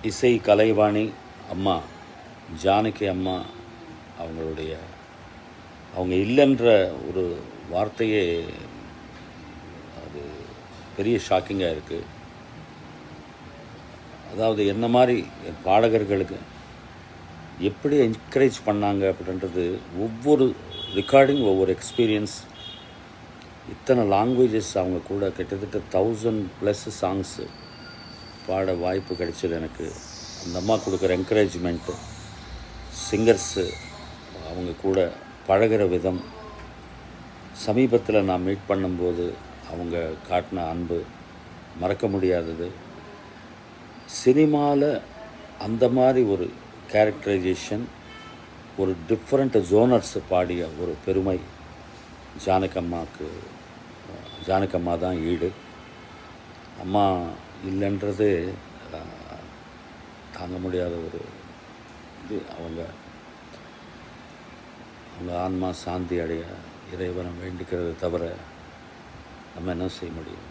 இசை கலைவாணி அம்மா ஜானகி அம்மா அவங்களுடைய அவங்க இல்லைன்ற ஒரு வார்த்தையே அது பெரிய ஷாக்கிங்காக இருக்குது. அதாவது என்ன மாதிரி பாடகர்களுக்கு எப்படி என்கரேஜ் பண்ணாங்க அப்படின்றது, ஒவ்வொரு ரெக்கார்டிங் ஒவ்வொரு எக்ஸ்பீரியன்ஸ். இத்தனை லாங்குவேஜஸ் அவங்க கூட கிட்டத்தட்ட 1000+ சாங்ஸு பாட வாய்ப்பு கிடைச்சது எனக்கு. அந்த அம்மா கொடுக்குற என்கரேஜ்மெண்ட்டு, சிங்கர்ஸு அவங்க கூட பழகிற விதம், சமீபத்தில் நான் மீட் பண்ணும்போது அவங்க காட்டின அன்பு மறக்க முடியாதது. சினிமாவில் அந்த மாதிரி ஒரு கேரக்டரைசேஷன், ஒரு டிஃப்ரெண்ட் ஜோனர்ஸ் பாடிய ஒரு பெருமை ஜானகம்மா தான் ஈடு. அம்மா இல்லைன்றது தாங்க முடியாத ஒரு இது. அவங்க ஆன்மா சாந்தி அடைய இறைவனை வேண்டிக்கிறத தவிர நம்ம என்ன செய்ய முடியும்?